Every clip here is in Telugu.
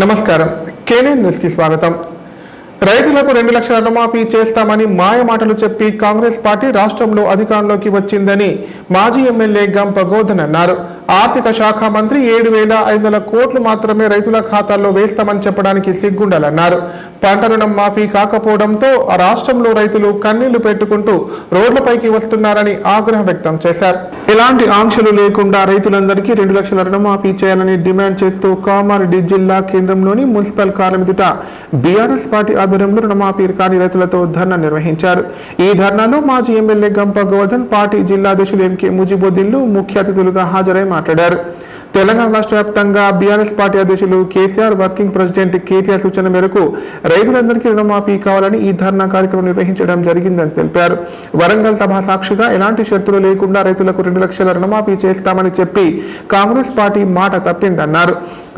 నమస్కారం కేఎన్ఎన్ న్యూస్ కి స్వాగతం। రైతులకు 2 లక్షల రుణమాఫీ చేస్తామని మాయ మాటలు చెప్పి కాంగ్రెస్ పార్టీ రాష్ట్రంలో అధికారంలోకి వచ్చిందని మాజీ ఎమ్మెల్యే గంప గోధన్ అన్నారు। ఆర్థిక శాఖ మంత్రి 7,500 కోట్లు మాత్రమే రైతుల ఖాతాల్లో వేస్తామని చెప్పడానికి సిగ్గుండాలన్నారు। పంట రుణం మాఫీ కాకపోవడంతో రాష్ట్రంలో రైతులు కన్నీళ్లు పెట్టుకుంటూ రోడ్లపైకి వస్తున్నారని ఆగ్రహం వ్యక్తం చేశారు। ఇలాంటి ఆంక్షలు లేకుండా రైతులందరికీ 2 లక్షల రుణమాఫీ చేయాలని డిమాండ్ చేస్తూ కామారెడ్డి జిల్లా కేంద్రంలోని మున్సిపల్ కార్యాలయం ఎదుట బీఆర్ఎస్ పార్టీ ఆధ్వర్యంలో రుణమాఫీ కాని రైతులతో ధర్నా నిర్వహించారు। ఈ ధర్నాలో మాజీ ఎమ్మెల్యే గంప గోధన్, పార్టీ జిల్లా అధ్యక్షులు ఎంకే ముజిబుద్దీన్లు ముఖ్య అతిథులుగా హాజరై మాట్లాడారు। తెలంగాణ రాష్ట్ర వ్యాప్తంగా బీఆర్ఎస్ పార్టీ అధ్యక్షులు కేసీఆర్, వర్కింగ్ ప్రెసిడెంట్ కేటీఆర్ సూచన మేరకు రైతులందరికీ రుణమాఫీ కావాలని ఈ ధర్నా కార్యక్రమం నిర్వహించడం జరిగిందని తెలిపారు। వరంగల్ సభ సాక్షిగా ఎలాంటి షరతులు లేకుండా రైతులకు 2 లక్షల రుణమాఫీ చేస్తామని చెప్పి కాంగ్రెస్ పార్టీ మాట తప్పిందన్నారు।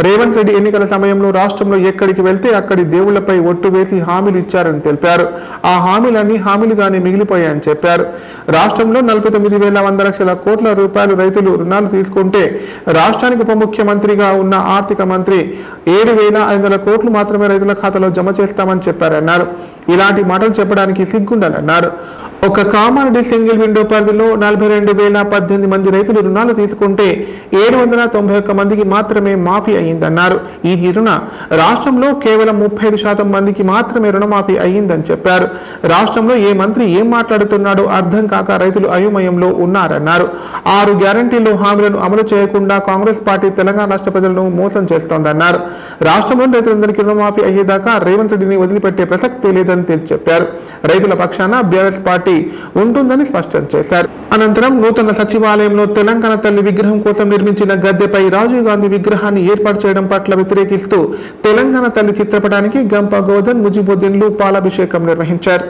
రేవంత్ రెడ్డి ఎన్నికల సమయంలో రాష్ట్రంలో ఎక్కడికి వెళ్తే అక్కడి దేవుళ్లపై ఒట్టు వేసి హామీలు ఇచ్చారని తెలిపారు। ఆ హామీలన్నీ హామీలుగానే మిగిలిపోయాయని చెప్పారు। రాష్ట్రంలో 49,100 కోట్ల రూపాయలు రైతులు రుణాలు తీసుకుంటే రాష్ట్రానికి ఉప ముఖ్యమంత్రిగా ఉన్న ఆర్థిక మంత్రి 7,500 కోట్లు మాత్రమే రైతుల ఖాతాలో జమ చేస్తామని చెప్పారన్నారు। ఇలాంటి మాటలు చెప్పడానికి సిగ్గుండాలన్నారు। ఒక కామారెడ్డి సింగిల్ విండో పరిధిలో 42,018 మంది రైతులు రుణాలు తీసుకుంటే 791 మందికి మాత్రమే మాఫీ అయ్యిందన్నారు। ఈ తీరున రాష్ట్రంలో కేవలం 35% మందికి మాత్రమే రుణమాఫీ అయ్యిందని చెప్పారు। రాష్ట్రంలో ఏ మంత్రి ఏం మాట్లాడుతున్నాడో అర్థం కాక రైతులు అయోమయంలో ఉన్నారన్నారు। 6 గ్యారంటీలు హామీలను అమలు చేయకుండా కాంగ్రెస్ పార్టీ తెలంగాణ రాష్ట్ర ప్రజలను మోసం చేస్తోందన్నారు। రాష్ట్రంలోని రైతులందరికీ రుణమాఫీ అయ్యేదాకా రేవంత్ రెడ్డిని వదిలిపెట్టే ప్రసక్తే లేదని తేల్చి చెప్పారు। రైతుల పక్షాన బీఆర్ఎస్ పార్టీ ఉంటుందని స్పష్టం చేశారు। అనంతరం నూతన సచివాలయంలో తెలంగాణ తల్లి విగ్రహం కోసం నిర్మించిన గద్దెపై రాజీవ్ గాంధీ విగ్రహాన్ని ఏర్పాటు చేయడం పట్ల వ్యతిరేకిస్తూ తెలంగాణ తల్లి చిత్రపటానికి గంప గోధన్, ముజిబుద్దీన్లు పాలాభిషేకం నిర్వహించారు।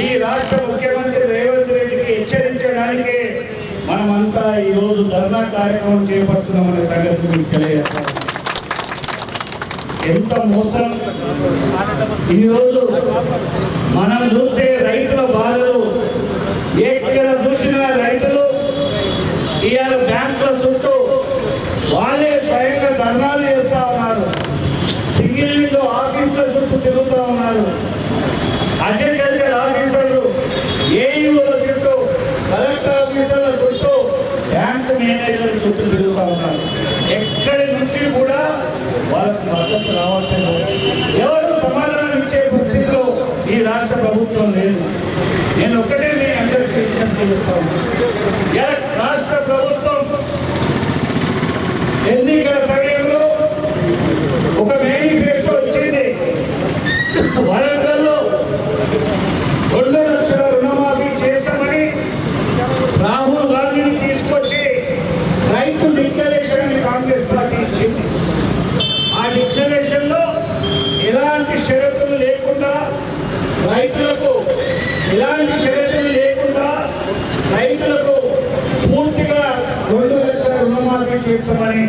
ఈ రాష్ట్ర ముఖ్యమంత్రి రేవంత్ రెడ్డికి హెచ్చరించడానికి మనమంతా ఈరోజు ధర్నా కార్యక్రమం చేపడుతున్నామనే సంగతి మీకు తెలియజేస్తాం। ఎంత మోసం! ఈరోజు మనం చూసే రైతుల బాధలు ఎక్కడ చూసినా రైతులు ఇవాళ బ్యాంకుల చుట్టూ వాళ్ళే స్వయంగా ధర్నాలు చేస్తూ ఉన్నారు, సింగిల్ విండో ఆఫీసుల చుట్టూ తిరుగుతూ ఉన్నారు, అగ్రికల్చర్ ఆఫీసర్లు, ఏఈఓల చుట్టూ, కలెక్టర్ ఆఫీసర్ల చుట్టూ, బ్యాంకు మేనేజర్ల చుట్టూ తిరుగుతూ ఉన్నారు। ఎక్కడి నుంచి కూడా వాళ్ళకి మద్దతు రావట్లేదు, ఎవరు సమాధానం ఇచ్చే పరిస్థితిలో ఈ రాష్ట్ర ప్రభుత్వం లేదు। నేను ఒక్కటే మీ అందరికీ విజ్ఞప్తి చేస్తాను, రాష్ట్ర ప్రభుత్వం ఎన్నికల సమయంలో ఒక మేనిఫెస్టో వచ్చింది, వరంగల్లో 2 లక్షల రుణమాఫీ చేస్తామని రాహుల్ గాంధీని తీసుకొచ్చి రైతు డిక్లరేషన్ అని కాంగ్రెస్ పార్టీ ఇచ్చింది। ఆ డిక్లరేషన్ లో ఎలాంటి షరతులు లేకుండా రైతులకు పూర్తిగా 2 లక్షల రుణమాఫీ చేస్తామని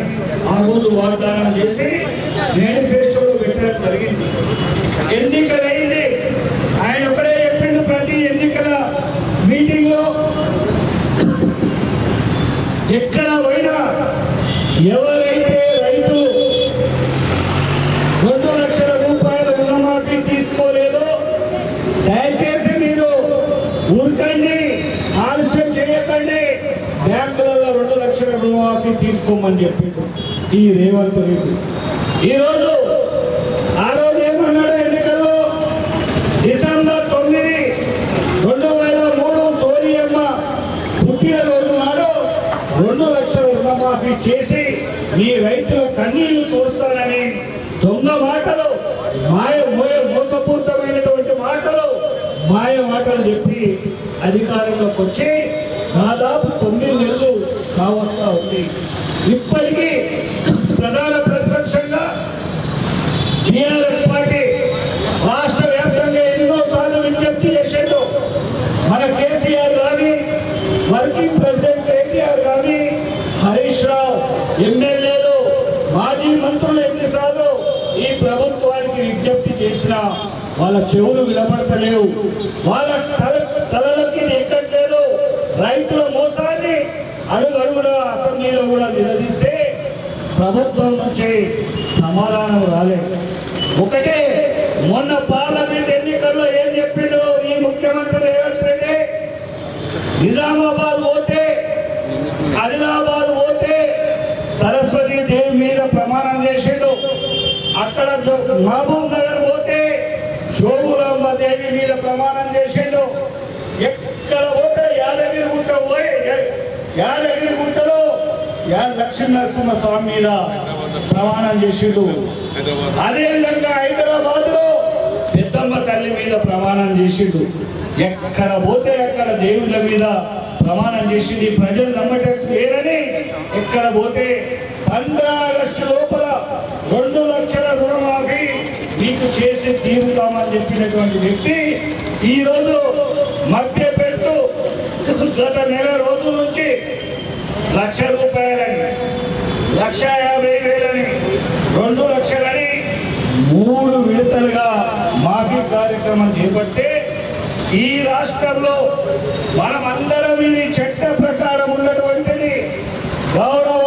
ఆ రోజు వాగ్దానం చేసి మేనిఫెస్టోలో పెట్టడం జరిగింది। ఎన్నికలైంది, ఆయన ఒకడే చెప్పిండు ప్రతి ఎన్నికల మీటింగ్ లో ఎక్కడ పోయినా ఎవరైతే రైతు తీసుకోమని చెప్పిండు ఈ రేవంత్ రెడ్డి. ఈరోజు ఆ రోజు ఏమన్నాడు ఎన్నికల్లో? డిసెంబర్ 9, 2003 సోనియమ్మ పుట్టినరోజు నాడు 2 లక్షల రుణమాఫీ చేసి మీ రైతుల కన్నీళ్లు తోస్తానని దొంగ మాటలు, మోసపూరితమైనటువంటి మాటలు, మాయ మాటలు చెప్పి అధికారంలోకి వచ్చి దాదాపు 9 నెలలు కావస్తా ఉంది. ఇప్పటికీ ప్రధాన ప్రతిపక్షంగా టీఆర్ఎస్ పార్టీ రాష్ట్ర వ్యాప్తంగా ఎన్నోసార్లు విజ్ఞప్తి చేసిండు. మన కేసీఆర్ కానీ, వర్కింగ్ ప్రెసిడెంట్ కేటీఆర్ కానీ, హరీష్ రావు, ఎమ్మెల్యేలు, మాజీ మంత్రులు ఎన్నిసార్లు ఈ ప్రభుత్వానికి విజ్ఞప్తి చేసినా వాళ్ళ చెవులు వినపడతలేవు, వాళ్ళ తలలకి ఎక్కట్లేదు. రైతుల మోసాన్ని అడుగడుగున అసెంబ్లీలో కూడా నిలదీస్తే ప్రభుత్వం నుంచి సమాధానం రాలేదు. ఒకటే మొన్న పార్లమెంట్ ఎన్నికల్లో ఏం చెప్పిండు ఈ ముఖ్యమంత్రి రేవంత్ రెడ్డి? నిజామాబాద్ పోతే, ఆదిలాబాద్ పోతే సరస్వతి దేవి మీద ప్రమాణం చేసిండు. అక్కడ మహబూబ్ నగర్ పోతే శోభులమ్మ దేవి మీద ప్రమాణం చేసిండు. ఎక్కడ పోతే యాదగిరిగుట్టలో లక్ష్మీనరసింహ స్వామి మీద ప్రమాణం చేసిండు. అదేవిధంగా హైదరాబాద్ లో పెద్దమ్మ తల్లి మీద ప్రమాణం చేసిండు. ఎక్కడ పోతే అక్కడ దేవుళ్ళ మీద ప్రమాణం చేసింది. ప్రజలు నమ్మటం లేరని ఎక్కడ పోతే 15 ఆగస్టు లోపల 2 లక్షల రుణమాఫీ మీకు చేసి తీరుతామని చెప్పినటువంటి వ్యక్తి ఈరోజు మధ్యపెట్టు గత నెల రోజుల నుంచి 1,00,000 రూపాయలని, 1,50,000 2 లక్షలని 3 విడతలుగా మాఫీ కార్యక్రమం చేపడితే ఈ రాష్ట్రంలో మనమందరం ఇది చట్ట ప్రకారం ఉన్నటువంటిది. గౌరవ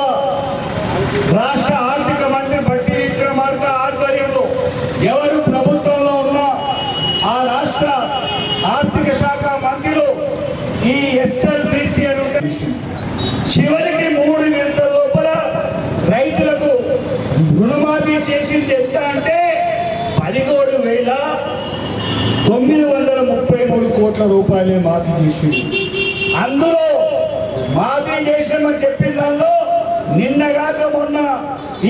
రాష్ట్ర ఆర్థిక మంత్రి బట్టి విక్రమార్క ఆధ్వర్యంలో ఎవరు ప్రభుత్వంలో ఉన్నా ఆ రాష్ట్ర ఆర్థిక శాఖ మంత్రులు ఈ SLBC అని చివరికి 3 గంటల లోపల రైతులకు రుణమాఫీ చేసింది ఎంత అంటే 17,933 కోట్ల రూపాయలే మాఫీ చేసింది. అందులో మాఫీ చేసినామని చెప్పిన దానిలో నిన్నగాక మొన్న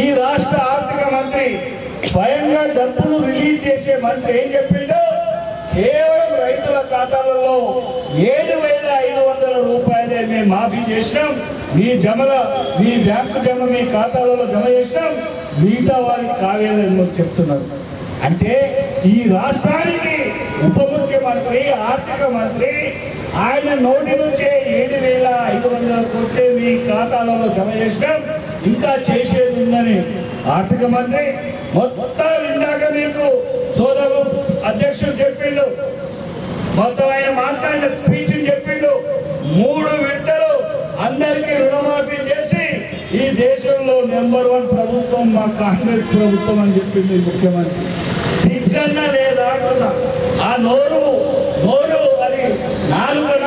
ఈ రాష్ట్ర ఆర్థిక మంత్రి స్వయంగా డబ్బులు రిలీజ్ చేసే మంత్రి ఏం చెప్పిండో? కేవలం రైతుల ఖాతాలలో 7,500 రూపాయలే మేము మాఫీ చేసినాం, మీ బ్యాంకు జమ మీ ఖాతాలలో జమ చేసినాం, మిగతా వారికి కావేలని చెప్తున్నారు. అంటే ఈ రాష్ట్రానికి ఉప ముఖ్యమంత్రి ఆర్థిక మంత్రి ఆయన నోటి నుంచే 7,500 కోట్లు మీ ఖాతాలలో జమ చేసినాం, ఇంకా చేసేది ఉందని ఆర్థిక మంత్రి మొత్తం ఇందాక మీకు సోదరు అధ్యక్షుడు చెప్పిండు. మొత్తం ఆయన మాట్లాడిన స్పీచ్ చెప్పిండు. 3 విడతలు అందరికీ రుణమాఫీ చేసి ఈ దేశంలో నెంబర్ 1 ప్రభుత్వం మా కాంగ్రెస్ ప్రభుత్వం అని చెప్పింది ముఖ్యమంత్రి. సిగ్గన్నా లేదా అంటున్నా. ఆ నోరు అది నాలుగున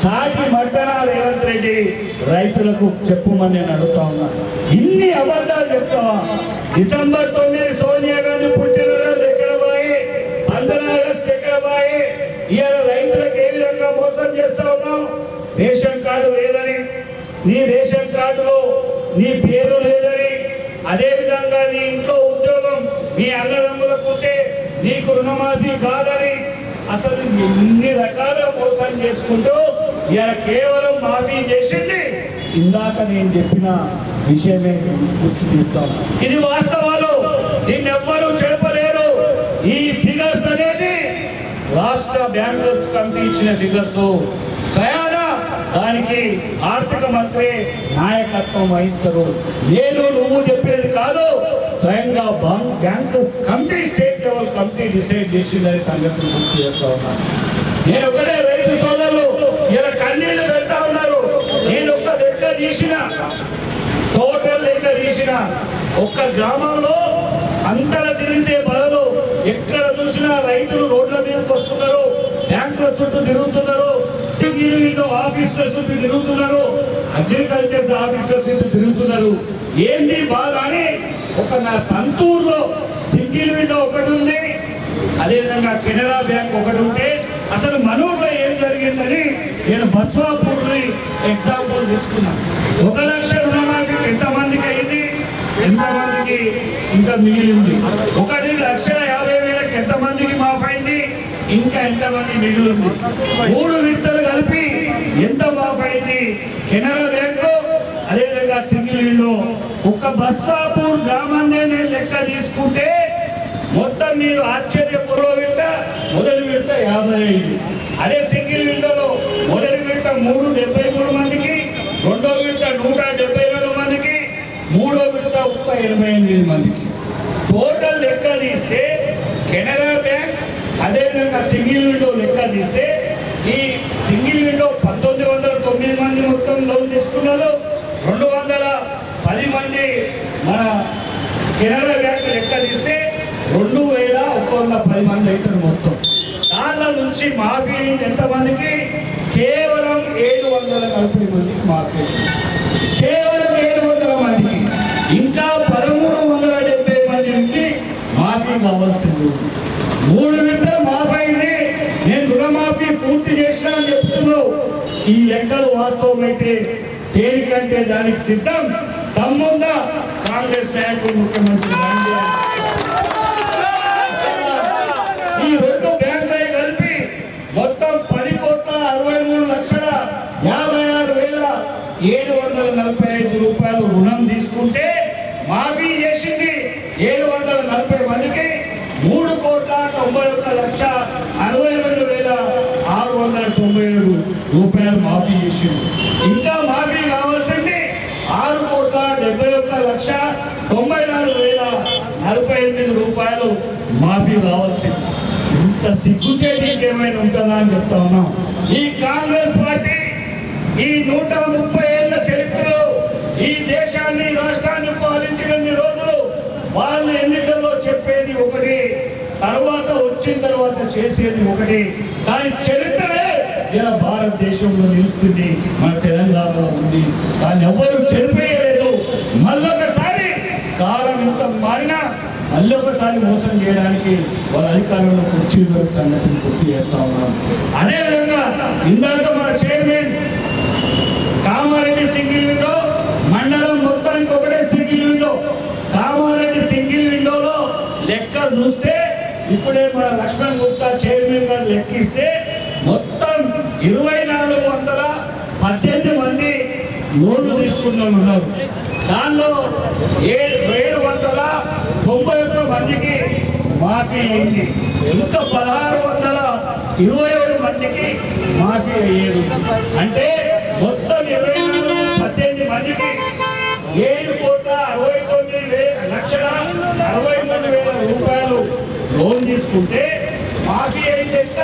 తాటి మట్టనా రేవంత్ రెడ్డి రైతులకు చెప్పమని నేను అడుగుతా ఉన్నా. ఇన్ని అబద్ధాలు చెప్తావా? డిసెంబర్ 9 సోనియా గాంధీ పుట్టినరోజు ఎక్కడ పోయి, 15 ఆగస్టు ఎక్కడ పోయి, ఇవాళ రైతులకు ఏ విధంగా మోసం చేస్తా ఉన్నాం? రేషన్ కార్డు లేదని, నీ రేషన్ కార్డులో నీ పేరు లేదని, అదేవిధంగా నీ ఇంట్లో ఉద్యోగం మీ అన్నదమ్ములకు ఉంటే నీకు రుణమాఫీ కాదని, అసలు ఇన్ని రకాల మోసం చేసుకుంటూ ఇలా కేవలం మాఫీ చేసింది ఇందాక నేను చెప్పిన విషయమే దృష్టి తీస్తాను. ఇది వాస్తవాలు, దీన్ని ఎవ్వరూ చెప్పలేరు. ఈ ఫిగర్స్ అనేది రాష్ట్ర బ్యాంకర్స్ కమిటీ ఇచ్చిన ఫిగర్స్. సయానా దానికి ఆర్థిక మంత్రి నాయకత్వం వహిస్తారు. నువ్వు చెప్పేది కాదు, స్వయంగా bankers committee state level committee decide చేసిందని సంగతిని గుర్తు చేస్తా ఉన్నాను. నేను ఒకటే రైతు సోదరులు ఇలా కన్నీళ్లు పెడతా ఉన్నారు. నేను ఒక్క లెక్క తీసిన, టోటల్ లెక్క తీసిన, ఒక్క గ్రామంలో అంతలా తిరిగితే బదులు ఎక్కడ చూసినా రైతులు రోడ్ల మీదకి వస్తున్నారు, బ్యాంకుల చుట్టూ తిరుగుతున్నారు. సింగిల్ విండో ఆఫీసర్స్ తిరుగుతున్నారు, అగ్రికల్చర్ ఆఫీసర్స్ తిరుగుతున్నారు. ఏంటి బాధ అని ఒక నా సంతూరులో సింగిల్ విండో ఒకటి ఉంది, అదేవిధంగా కెనరా బ్యాంక్ ఒకటి ఉంటే అసలు మనూరులో ఏం జరిగిందని నేను బస్వాపూర్ని ఎగ్జాంపుల్ తీసుకున్నాను. 1 లక్ష రుణమాఫీ ఎంతమందికి అయింది, ఎంతమందికి ఇంకా మిగిలింది? 1,50,50,000 ఎంతమందికి మాఫ్ అయింది, ఇంకా ఎంతమంది మిగిలింది? 3 విడతలు కలిపి ఎంత మాఫ్ అయింది? కెనరా బ్యాంకు అదేవిధంగా సింగిల్ విండో. ఒక బస్వాపూర్ గ్రామాన్ని నేను లెక్క తీసుకుంటే మొత్తం మీరు ఆశ్చర్యపూర్వ విడత మొదటి విడత 55, అదే సింగిల్ విండోలో మొదటి విడత 373 మందికి, రెండో విడత 172 మందికి, మూడో విడత 88 మందికి. టోటల్ లెక్క తీస్తే కెనరా బ్యాంక్ అదేవిధంగా సింగిల్ విండో లెక్క తీస్తే ఈ సింగిల్ విండో 1909 మంది మొత్తం లోన్ తీసుకున్నారు, 210 మంది మన కెనరా బ్యాంక్ లెక్క తీస్తే 2,110 మంది అవుతారు మొత్తం. దానిలో నుంచి మాఫీ అయింది ఎంతమందికి? కేవలం 740 మందికి మాఫీ అయింది, కేవలం 700 మందికి. ఇంకా 1,370 మందికి మాఫీ కావాల్సింది. 3 విడతలు మాఫీ అయింది. నేను రుణమాఫీ పూర్తి చేసినా అని చెప్తున్నావు. ఈ లెక్కలు వాస్తవం అయితే దేనికంటే దానికి సిద్ధం తమ్ముందా కాంగ్రెస్ నాయకులు ముఖ్యమంత్రి ఈ 2 బ్యాంకులు కలిపి మొత్తం 10,63,56,745 రూపాయలు రుణం తీసుకుంటే మాఫీ చేసింది 740 మందికి 3,91,62,697 రూపాయలు మాఫీ చేసింది. ఇంకా మాఫీ కావాల్సింది 6,71,94,048 రూపాయలు మాఫీ కావాల్సింది. ఇంత సిగ్గుచేటి ఏమైనా ఉంటుందా అని చెప్తా ఉన్నాం. ఈ కాంగ్రెస్ పార్టీ ఈ 130 ఏళ్ల చరిత్రలో ఈ దేశాన్ని రాష్ట్రాన్ని పాలించినన్ని రోజులు వాళ్ళు ఎన్నికల్లో చెప్పేది ఒకటి, తర్వాత వచ్చిన తర్వాత చేసేది ఒకటి. దాని చరిత్రనే ఇలా భారతదేశంలో నిలుస్తుంది, మన తెలంగాణలో ఉంది. దాన్ని ఎవరు చెరిపేయలేదు. మళ్ళొకసారి కాలం ఎంత మారినా మళ్ళొకసారి మోసం చేయడానికి వాళ్ళ అధికారంలో కుర్చీల సంగతిని గుర్తు చేస్తా ఉన్నాం. అదేవిధంగా ఇందాక మన చైర్మన్ కామారెడ్డి సింగిల్ విండో మండలం మొత్తానికి ఒకటే సింగిల్ విండో. కామారెడ్డి సింగిల్ విండోలో లెక్క చూస్తే ఇప్పుడే మన లక్ష్మణ్ గుప్తా చైర్మన్ గారు లెక్కిస్తే మొత్తం 2,418 మంది లోన్లు తీసుకున్న ఉన్నారు. దానిలో 791 మందికి మాఫీ అయింది. ఇంకా 1,627 మందికి మాఫీ అయ్యేది. అంటే మొత్తం 2,418 మందికి 7,69,63,000 రూపాయలు లోన్ తీసుకుంటే మాఫీ అయింది ఎంత?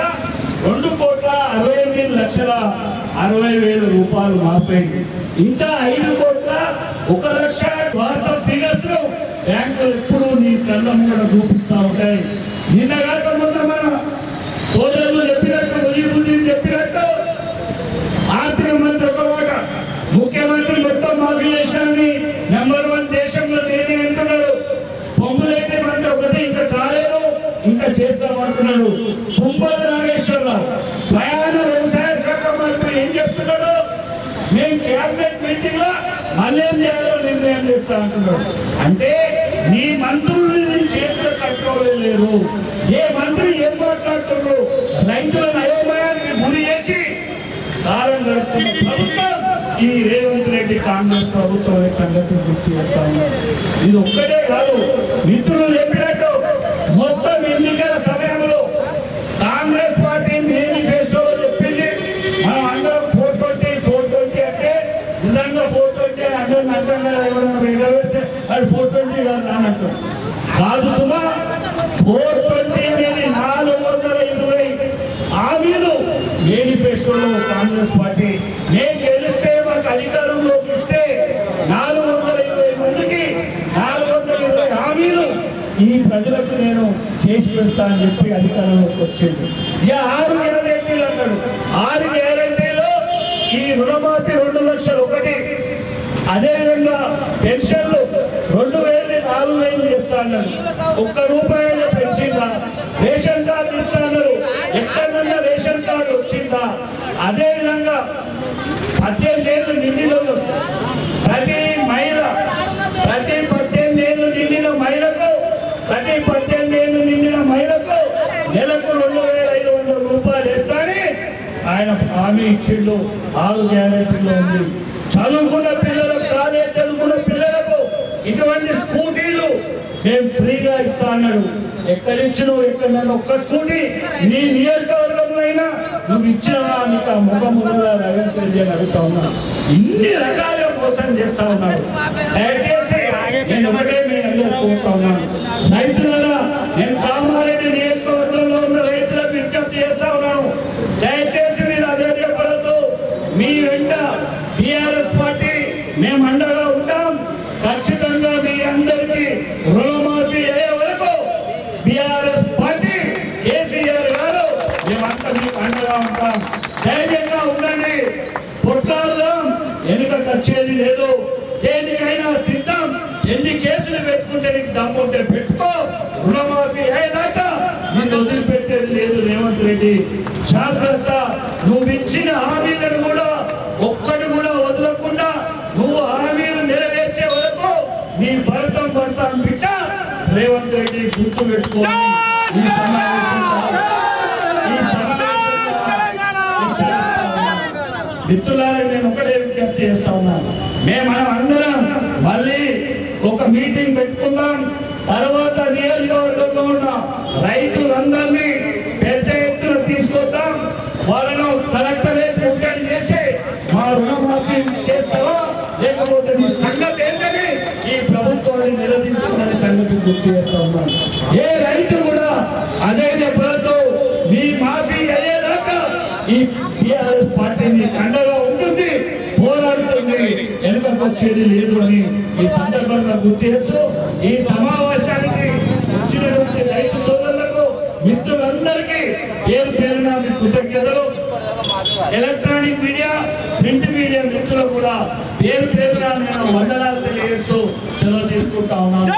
2,68,60,000 రూపాయలు మాఫీ అయింది. ఇంకా 5,01,00,000 వాస్తవ ఫిగర్స్ బ్యాంకులు ఎప్పుడు నీ కళ్ళం కూడా చూపిస్తూ ఉంటాయి. నిన్నగాక మొన్న మన సోదరులు చెప్పినట్టు ముజీబుద్దీన్ చెప్పినట్టు ఆర్థిక మంత్రి ఒక మాట, ముఖ్యమంత్రి మొత్తం మాఫీ చేసినామని #1 దేశంలో నేనే అంటున్నాడు. పొంగులైతే మంత్రి ఒకటి ఇంకా కాలేదు, ఇంకా చేస్తామంటున్నాడు. తుమ్మల నాగేశ్వరరావు స్వయాన వ్యవసాయ శాఖ మంత్రి ఏం చెప్తున్నాడు? మేము క్యాబినెట్ మీటింగ్ లో మళ్ళీ ఏం చేయాలో నిర్ణయం చేస్తా అంటున్నాడు. అంటే నీ మంత్రులు చేతుల కంట్రోల్ లేరు. ఏ మంత్రి ఏం మాట్లాడుతున్నారు? రైతులను అయోమయానికి గురి చేసి కాలం గడుపుతున్న ప్రభుత్వం ఈ రేవంత్ రెడ్డి కాంగ్రెస్ ప్రభుత్వం సంగతి గుర్తు చేస్తా ఉన్నారు. ఇది ఒక్కటే కాదు, మిత్రులు చెప్పినట్టు మొత్తం ఎన్నికల సమయంలో కాంగ్రెస్ పార్టీ మేనిఫెస్టోలో చెప్పింది మనం అందరం 420 అంటే నిజంగా 420 అందరిని అంటాం కదా, ఎవరైనా ఎగబెడితే అది 420 కాదు కాదు సుమా. 420 మీద 420 హామీలు మేనిఫెస్టోలో కాంగ్రెస్ పార్టీ నేను గెలిస్తే మాకు అధికారంలోకి ఇస్తే 420 మందికి 420 హామీలు ఈ ప్రజలకు నేను చేసి పెడతా అని చెప్పి అధికారంలోకి వచ్చేది. ఇక 6 గ్యారెంటీలు అంటాడు. 6 గ్యారెంటీలు రుణమాఫీ 2 లక్షలు ఒకటి, అదేవిధంగా పెన్షన్లు 2000 4000 చేస్తా అన్నారు. ₹1 పెంచిందా? రేషన్ కార్డు ఇస్తా అన్నారు. ఎక్కడన్నా రేషన్ కార్డు వచ్చిందా? అదేవిధంగా 18 ఏళ్ళు నిండిన ప్రతి 18 ఏళ్ళు నిండిన మహిళకు నెలకు ₹2500 ఇస్తారని ఆయన హామీ ఇచ్చిండు. 6 గ్యారెంటీలో ఉంది. చదువుకున్న పిల్లలకు, కాలేజ్ చదువుకున్న పిల్లలకు ఇటువంటి స్కూటీలు మేము ఫ్రీగా ఇస్తా అన్నాడు. ఎక్కడిచ్చినావు? ఎక్కడన్నా ఒక్క స్కూటీ నీ నియోజకవర్గంలో అయినా నువ్వు ఇచ్చినా? నీకు ఆ ముఖం రవీంద్ర రెడ్డి అని అడుగుతా ఉన్నా. ఇన్ని రకాలుగా మోసం చేస్తా ఉన్నాడు. దయచేసి నేను ఒకటే మీ అందరూ కోరుతా ఉన్నాను, రైతులారా, నేను కామారెడ్డి నియోజకవర్గంలో ఉన్న రైతులకు విజ్ఞప్తి చేస్తా ఉన్నాను. దయచేసి మీరు అదే పడద్దు. మీ వెంట టీఆర్ఎస్ పార్టీ మేము అండగా ఉంటాం. ఖచ్చితంగా మీ అందరికీ రుణమాఫీ అయ్యే వరకు టీఆర్ఎస్ పార్టీ, కేసీఆర్ గారు మేమంతా మీకు అండగా ఉంటాం. ధైర్యంగా ఉండండి, కొట్లాడదాం. వెనుక వచ్చేది లేదు. దేనికైనా సిద్ధం. ఎన్ని కేసులు పెట్టుకుంటే నీకు దమ్ముంటే పెట్టుకో. రుణమాఫీ అయ్యేదాకా నిన్ను వదిలిపెట్టేది లేదు. రేవంత్ రెడ్డి జాగ్రత్త. నువ్వు ఇచ్చిన హామీలను కూడా ఒక్కటి కూడా వదలకుండా నువ్వు హామీలు నెరవేర్చే వరకు నీ భరతం పడతాను బిడ్డ. రేవంత్ రెడ్డి గుర్తు పెట్టుకోవాలి. మిత్రులారా, నేను ఒకటే విజ్ఞప్తి చేస్తా ఉన్నాను. మనం అందరం మళ్ళీ ఒక మీటింగ్ పెట్టుకుందాం. తర్వాత నియోజకవర్గంలో ఉన్న రైతులందరినీ పెద్ద ఎత్తున తీసుకొద్దాం. వాళ్ళను కలెక్టరేట్ ముట్టడి చేసి మా రుణమాఫీ చేస్తావా లేకపోతే మీ సంగతి ఏంటని ఈ ప్రభుత్వాన్ని నిలదీస్తుందని సంగతి గుర్తు చేస్తా ఉన్నాను. ఏ రైతు కూడా అదే చెప్పడంతో మీ మాఫీ అయ్యేదాకా ఈ టీఆర్ఎస్ పార్టీ మీకు అండగా ఉంటుంది, పోరాడుతుంది. వెనుకకు వచ్చేది లేదు అని ఈ సందర్భంగా గుర్తు చేస్తూ ఈ సమావేశానికి వచ్చినటువంటి రైతు సోదరులకు, మిత్రులందరికీ పేరు పేరున కృతజ్ఞతలు. ఎలక్ట్రానిక్ మీడియా, ప్రింట్ మీడియా మిత్రులు కూడా పేరు పేరున నేను వందనాలు తెలియజేస్తూ సెలవు తీసుకుంటా ఉన్నాను.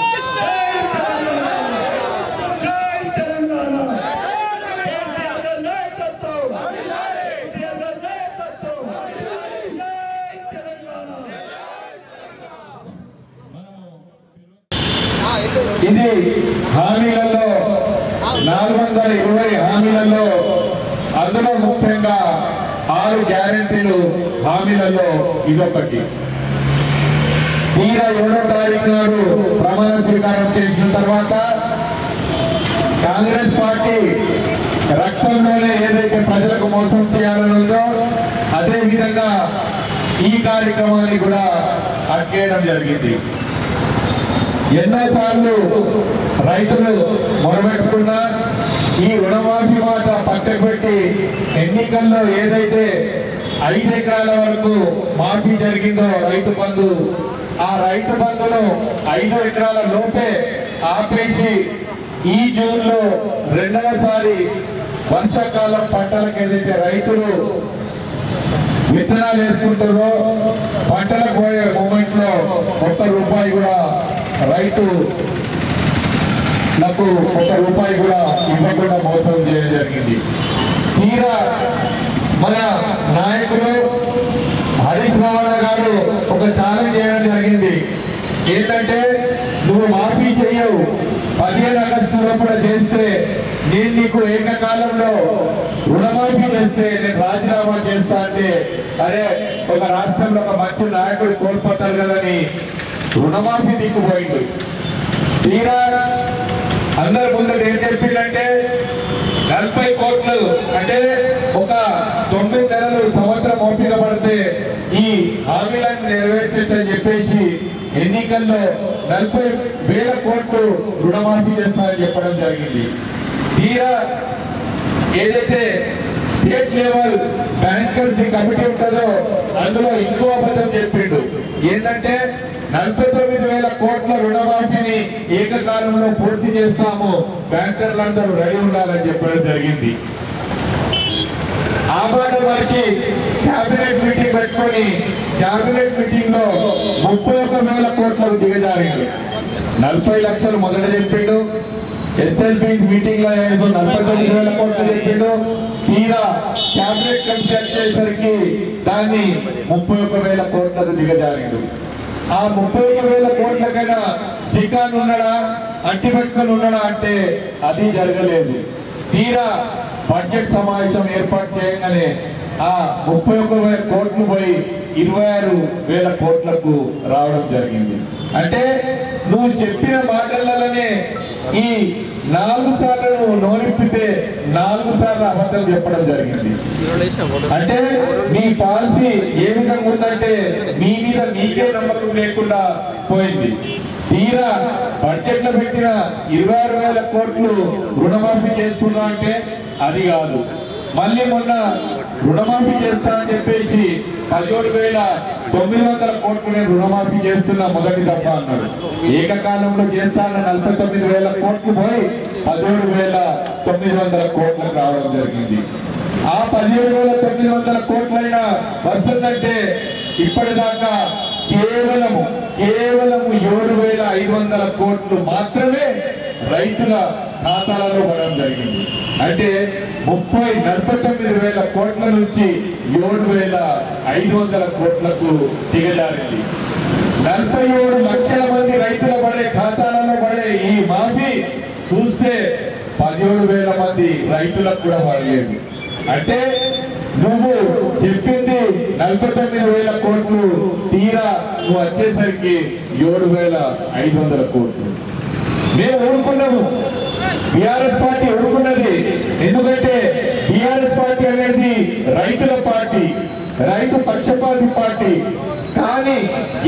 ఇది హామీలలో 420 హామీలలో, అందులో ముఖ్యంగా 6 గ్యారెంటీలు హామీలలో ఇదొకటి. తీరా 7వ తారీఖు నాడు ప్రమాణ స్వీకారం చేసిన తర్వాత కాంగ్రెస్ పార్టీ రక్తంలోనే ఏదైతే ప్రజలకు మోసం చేయాలని ఉందో అదే విధంగా ఈ కార్యక్రమాన్ని కూడా అడ్డేయడం జరిగింది. ఎన్నోసార్లు రైతులు మొరబెట్టుకున్నా ఈ రుణమాఫీ మాట పక్కకు పెట్టి ఎన్నికల్లో ఏదైతే 5 ఎకరాల వరకు మాఫీ జరిగిందో రైతు బంధు, ఆ రైతు బంధును 5 ఎకరాల లోపే ఆపేసి ఈ జూన్లో 2వసారి వర్షాకాలం పంటలకు ఏదైతే రైతులు విత్తనాలు వేసుకుంటారో పంటలకు పోయే మూమెంట్ లో ₹1 కూడా రైతు నాకు ₹1 కూడా ఇవ్వకుండా మోసం చేయడం జరిగింది. తీరా మన నాయకులు హరీష్ రావు గారు ఒక ఛాలెంజ్ చేయడం జరిగింది. ఏంటంటే నువ్వు మాఫీ చేయవు, 15 ఆగస్టు లోపల చేస్తే నేను నీకు ఏకకాలంలో రుణమాఫీ చేస్తే నేను రాజీనామా చేస్తా అంటే, అరే ఒక రాష్ట్రంలో ఒక మంచి నాయకుడు కోల్పోతారు కదని రుణమాఫీ దిక్కుపోయింది. తీరా అందరి ముందు ఏం చెప్పిందంటే 40 కోట్లు అంటే ఒక 9 నెలలు సంవత్సరం ఓపిక పడితే ఈ హామీలను నెరవేర్చని చెప్పేసి ఎన్నికల్లో 40,000 కోట్లు రుణమాఫీ చేస్తారని చెప్పడం జరిగింది. తీరా ఏదైతే స్టేట్ లెవెల్ బ్యాంకర్స్ కమిటీ ఉంటుందో అందులో ఇంకో అబద్ధం చెప్పిండు. ఏంటంటే 49,000 కోట్ల రుణమాఫీని ఏకకాలంలో పూర్తి చేస్తాము, బ్యాంకర్లందరూ రెడీ ఉండాలని చెప్పడం జరిగింది. ఆ మాట వారికి క్యాబినెట్ మీటింగ్ పెట్టుకొని క్యాబినెట్ మీటింగ్ లో 31,000 కోట్లకు దిగజారిండు. 40 లక్షలు మొదట చెప్పిండు. ఎస్ఎల్బి మీటింగ్ లో 49,000 కోట్లు చెప్పిండు. తీరా క్యాబినెట్ కమిటీ చేసరికి దాన్ని 31,000 కోట్లకు దిగజారిండు. ఆ 31,000 కోట్లకైనా శ్రీకాంత్ ఉన్నాడా, అట్టి పెట్టుకొని ఉన్నాడా అంటే అది జరగలేదు. తీరా బడ్జెట్ సమావేశం ఏర్పాటు చేయగానే ఆ 31,000 కోట్లు పోయి 26,000 కోట్లకు రావడం జరిగింది. అంటే నువ్వు చెప్పిన మాటలలోనే ఈ 4 సార్లు నువ్వు నోరిప్పితే 4 సార్లు అబద్ధం చెప్పడం జరిగింది. అంటే నీ పాలసీ ఏ విధంగా ఉందంటే నీ మీద నీకే నమ్మకం లేకుండా పోయింది. తీరా బడ్జెట్ లో పెట్టిన 26,000 కోట్లు రుణమాఫీ చేస్తున్నా అంటే అది కాదు. మళ్ళీ మొన్న రుణమాఫీ చేస్తా అని చెప్పేసి 17,900 కోట్లు నేను రుణమాఫీ చేస్తున్నా మొదటి దఫా అన్నాడు. ఏకకాలంలో చేస్తాన 49,000 కోట్లు పోయి 17,900 కోట్లకు రావడం జరిగింది. ఆ 17,900 కోట్లైనా వస్తుందంటే ఇప్పటిదాకా కేవలం 7,500 కోట్లు మాత్రమే రైతుల ఖాతాలలో పడడం జరిగింది. అంటే 49,000 కోట్ల నుంచి 7,500 కోట్లకు దిగజారింది. 47 లక్షల మంది రైతుల పడే ఖాతాలలో పడే ఈ మాఫీ చూస్తే 17,000 మంది రైతులకు కూడా పడలేదు. అంటే నువ్వు చెప్పింది 49,000 కోట్లు, తీరా నువ్వు వచ్చేసరికి 7,500 కోట్లు. మేము ఊరుకున్నాము, బీఆర్ఎస్ పార్టీ ఊరుకున్నది. ఎందుకంటే బీఆర్ఎస్ పార్టీ అనేది రైతుల పార్టీ, రైతు పక్షపాతి పార్టీ. కానీ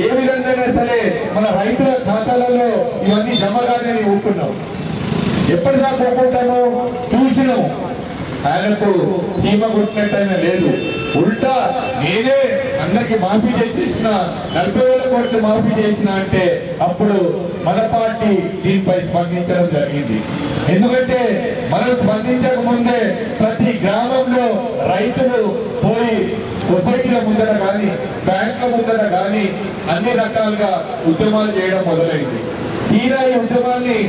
ఏ విధంగా సరే మన రైతుల ఖాతాలలో ఇవన్నీ జమ కాదని ఊరుకున్నాం. ఎప్పటిదాకా ఊరుకుంటాము? చూసినాము. ఆయనకు చీమ కొట్టినట్టయినా లేదు. ఉల్టా నేనే అందరికి మాఫీ చేసేసిన 40,000 కోట్లు మాఫీ చేసిన అంటే అప్పుడు మన పార్టీ దీనిపై స్పందించడం జరిగింది. ఎందుకంటే మనం స్పందించక ముందే ప్రతి గ్రామంలో రైతులు పోయి సొసైటీల ముందర కానీ బ్యాంకుల ముందర కానీ అన్ని రకాలుగా ఉద్యమాలు చేయడం మొదలైంది. తీరా ఈ ఉద్యమాన్ని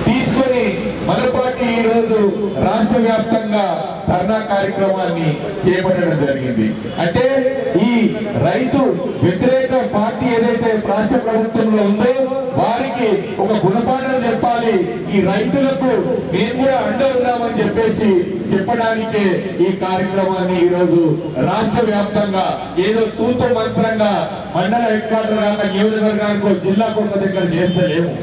తీసుకొని మన పార్టీ ఈ రోజు రాష్ట్ర వ్యాప్తంగా ధర్నా కార్యక్రమాన్ని చేపట్టడం జరిగింది. అంటే ఈ రైతు వ్యతిరేక పార్టీ ఏదైతే రాష్ట్ర ప్రభుత్వంలో ఉందో వారికి ఒక గుణపాఠం చెప్పాలి, ఈ రైతులకు మేము కూడా అండ ఉన్నామని చెప్పేసి చెప్పడానికే ఈ కార్యక్రమాన్ని ఈ రోజు రాష్ట్ర వ్యాప్తంగా ఏదో తూతు మంత్రంగా మండల హెడ్ క్వార్టర్ కాక నియోజకవర్గానికి జిల్లాకు ఒక దగ్గర చేస్తలేము.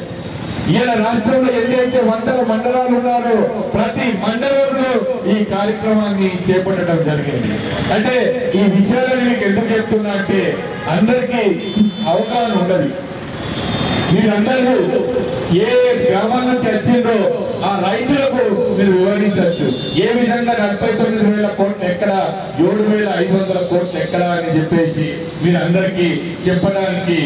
ఇలా రాష్ట్రంలో ఎన్నైతే 100 మండలాలు ఉన్నారో ప్రతి మండలంలో ఈ కార్యక్రమాన్ని చేపట్టడం జరిగింది. అంటే ఈ విషయాలను మీకు ఎందుకు చెప్తున్నా అంటే అందరికీ అవగాహన ఉండదు. మీరందరూ ఏ గ్రామాల నుంచి వచ్చిందో ఆ రైతులకు మీరు వివరించవచ్చు. ఏ విధంగా 49,000 కోట్లు ఎక్కడ, 7,500 కోట్లు ఎక్కడ అని చెప్పేసి మీరు అందరికీ చెప్పడానికి